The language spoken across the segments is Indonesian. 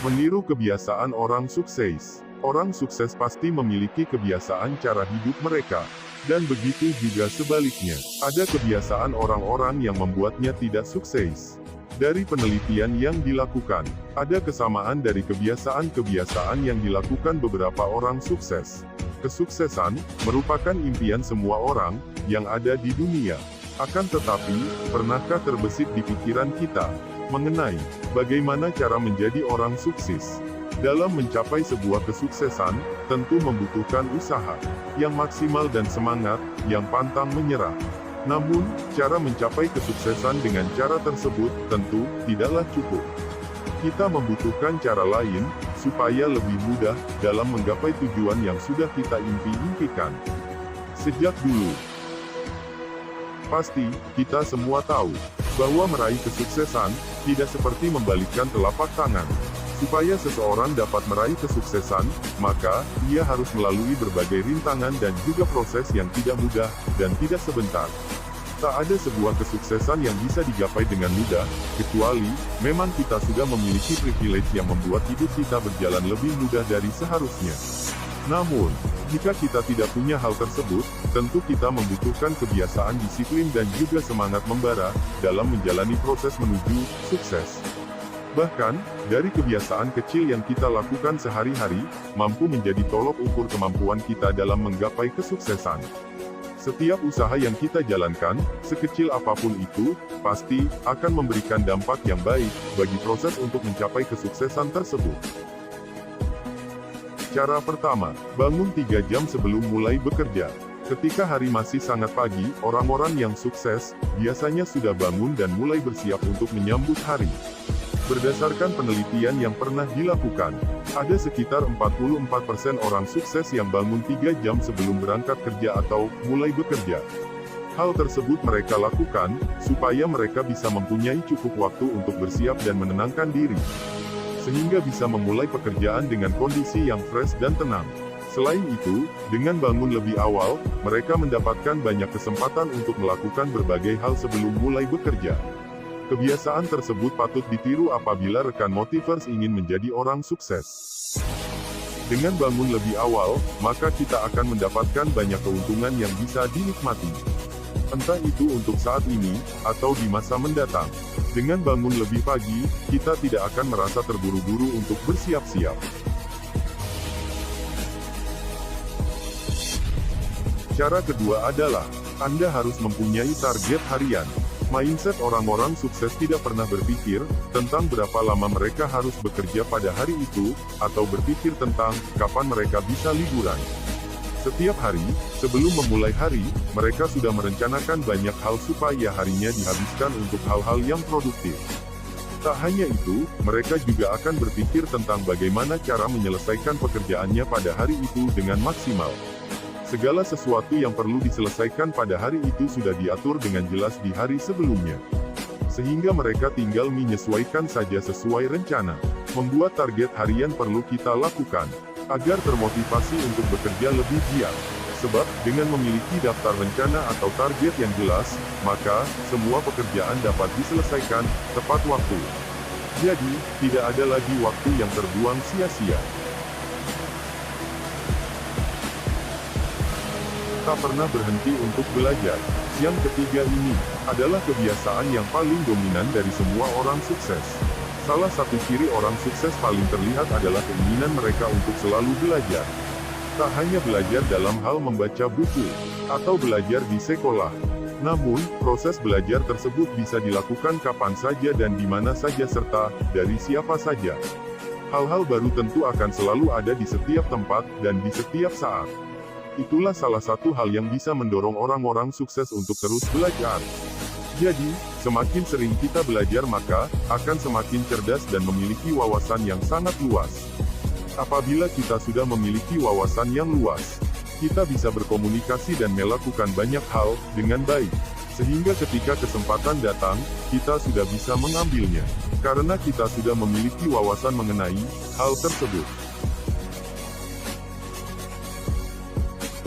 Meniru kebiasaan orang sukses. Orang sukses pasti memiliki kebiasaan cara hidup mereka. Dan begitu juga sebaliknya. Ada kebiasaan orang-orang yang membuatnya tidak sukses. Dari penelitian yang dilakukan, ada kesamaan dari kebiasaan-kebiasaan yang dilakukan beberapa orang sukses. Kesuksesan merupakan impian semua orang yang ada di dunia. Akan tetapi, pernahkah terbesit di pikiran kita mengenai bagaimana cara menjadi orang sukses? Dalam mencapai sebuah kesuksesan, tentu membutuhkan usaha yang maksimal dan semangat yang pantang menyerah. Namun, cara mencapai kesuksesan dengan cara tersebut tentu tidaklah cukup. Kita membutuhkan cara lain supaya lebih mudah dalam menggapai tujuan yang sudah kita impikan. Sejak dulu, pasti kita semua tahu bahwa meraih kesuksesan tidak seperti membalikkan telapak tangan. Supaya seseorang dapat meraih kesuksesan, maka ia harus melalui berbagai rintangan dan juga proses yang tidak mudah dan tidak sebentar. Tak ada sebuah kesuksesan yang bisa digapai dengan mudah, kecuali memang kita sudah memiliki privilege yang membuat hidup kita berjalan lebih mudah dari seharusnya. Namun, jika kita tidak punya hal tersebut, tentu kita membutuhkan kebiasaan disiplin dan juga semangat membara dalam menjalani proses menuju sukses. Bahkan, dari kebiasaan kecil yang kita lakukan sehari-hari, mampu menjadi tolok ukur kemampuan kita dalam menggapai kesuksesan. Setiap usaha yang kita jalankan, sekecil apapun itu, pasti akan memberikan dampak yang baik bagi proses untuk mencapai kesuksesan tersebut. Cara pertama, bangun 3 jam sebelum mulai bekerja. Ketika hari masih sangat pagi, orang-orang yang sukses biasanya sudah bangun dan mulai bersiap untuk menyambut hari. Berdasarkan penelitian yang pernah dilakukan, ada sekitar 44% orang sukses yang bangun 3 jam sebelum berangkat kerja atau mulai bekerja. Hal tersebut mereka lakukan, supaya mereka bisa mempunyai cukup waktu untuk bersiap dan menenangkan diri. Sehingga bisa memulai pekerjaan dengan kondisi yang fresh dan tenang. Selain itu, dengan bangun lebih awal, mereka mendapatkan banyak kesempatan untuk melakukan berbagai hal sebelum mulai bekerja. Kebiasaan tersebut patut ditiru apabila rekan motivers ingin menjadi orang sukses. Dengan bangun lebih awal, maka kita akan mendapatkan banyak keuntungan yang bisa dinikmati. Entah itu untuk saat ini, atau di masa mendatang. Dengan bangun lebih pagi, kita tidak akan merasa terburu-buru untuk bersiap-siap. Cara kedua adalah, Anda harus mempunyai target harian. Mindset orang-orang sukses tidak pernah berpikir tentang berapa lama mereka harus bekerja pada hari itu, atau berpikir tentang kapan mereka bisa liburan. Setiap hari, sebelum memulai hari, mereka sudah merencanakan banyak hal supaya harinya dihabiskan untuk hal-hal yang produktif. Tak hanya itu, mereka juga akan berpikir tentang bagaimana cara menyelesaikan pekerjaannya pada hari itu dengan maksimal. Segala sesuatu yang perlu diselesaikan pada hari itu sudah diatur dengan jelas di hari sebelumnya. Sehingga mereka tinggal menyesuaikan saja sesuai rencana. Membuat target harian perlu kita lakukan, agar termotivasi untuk bekerja lebih giat. Sebab, dengan memiliki daftar rencana atau target yang jelas, maka, semua pekerjaan dapat diselesaikan tepat waktu. Jadi, tidak ada lagi waktu yang terbuang sia-sia. Tak pernah berhenti untuk belajar. Yang ketiga ini adalah kebiasaan yang paling dominan dari semua orang sukses. Salah satu ciri orang sukses paling terlihat adalah keinginan mereka untuk selalu belajar. Tak hanya belajar dalam hal membaca buku atau belajar di sekolah. Namun, proses belajar tersebut bisa dilakukan kapan saja dan di mana saja serta dari siapa saja. Hal-hal baru tentu akan selalu ada di setiap tempat dan di setiap saat. Itulah salah satu hal yang bisa mendorong orang-orang sukses untuk terus belajar. Jadi, semakin sering kita belajar maka, akan semakin cerdas dan memiliki wawasan yang sangat luas. Apabila kita sudah memiliki wawasan yang luas, kita bisa berkomunikasi dan melakukan banyak hal, dengan baik. Sehingga ketika kesempatan datang, kita sudah bisa mengambilnya. Karena kita sudah memiliki wawasan mengenai hal tersebut.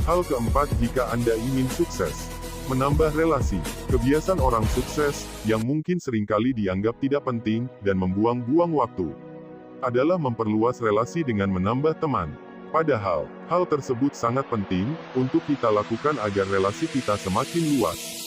Hal keempat jika Anda ingin sukses. Menambah relasi. Kebiasaan orang sukses, yang mungkin seringkali dianggap tidak penting, dan membuang-buang waktu. adalah memperluas relasi dengan menambah teman. Padahal, hal tersebut sangat penting untuk kita lakukan agar relasi kita semakin luas.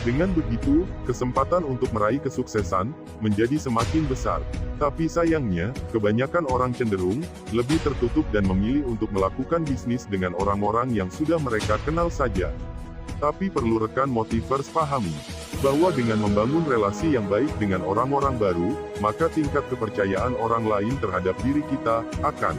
Dengan begitu, kesempatan untuk meraih kesuksesan menjadi semakin besar. Tapi sayangnya, kebanyakan orang cenderung lebih tertutup dan memilih untuk melakukan bisnis dengan orang-orang yang sudah mereka kenal saja. Tapi perlu rekan motivers pahami bahwa dengan membangun relasi yang baik dengan orang-orang baru, maka tingkat kepercayaan orang lain terhadap diri kita akan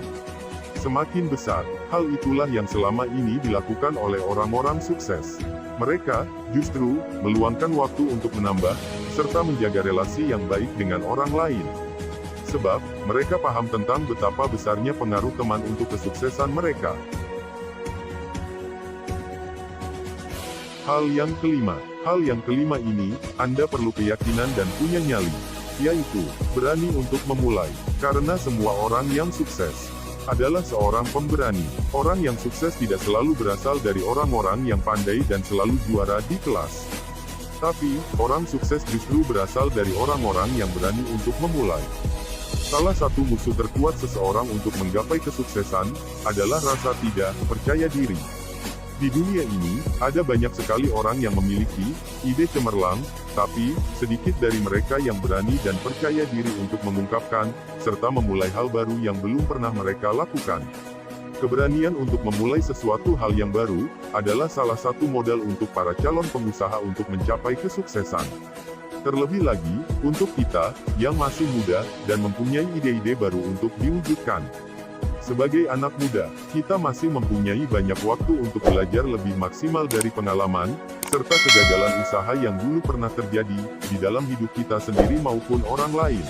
semakin besar. Hal itulah yang selama ini dilakukan oleh orang-orang sukses. Mereka justru meluangkan waktu untuk menambah serta menjaga relasi yang baik dengan orang lain. Sebab mereka paham tentang betapa besarnya pengaruh teman untuk kesuksesan mereka. Hal yang kelima ini, Anda perlu keyakinan dan punya nyali, yaitu berani untuk memulai. Karena semua orang yang sukses adalah seorang pemberani. Orang yang sukses tidak selalu berasal dari orang-orang yang pandai dan selalu juara di kelas. Tapi, orang sukses justru berasal dari orang-orang yang berani untuk memulai. Salah satu musuh terkuat seseorang untuk menggapai kesuksesan adalah rasa tidak percaya diri. Di dunia ini, ada banyak sekali orang yang memiliki ide cemerlang, tapi sedikit dari mereka yang berani dan percaya diri untuk mengungkapkan, serta memulai hal baru yang belum pernah mereka lakukan. Keberanian untuk memulai sesuatu hal yang baru, adalah salah satu modal untuk para calon pengusaha untuk mencapai kesuksesan. Terlebih lagi, untuk kita, yang masih muda, dan mempunyai ide-ide baru untuk diwujudkan. Sebagai anak muda, kita masih mempunyai banyak waktu untuk belajar lebih maksimal dari pengalaman, serta kegagalan usaha yang dulu pernah terjadi, di dalam hidup kita sendiri maupun orang lain.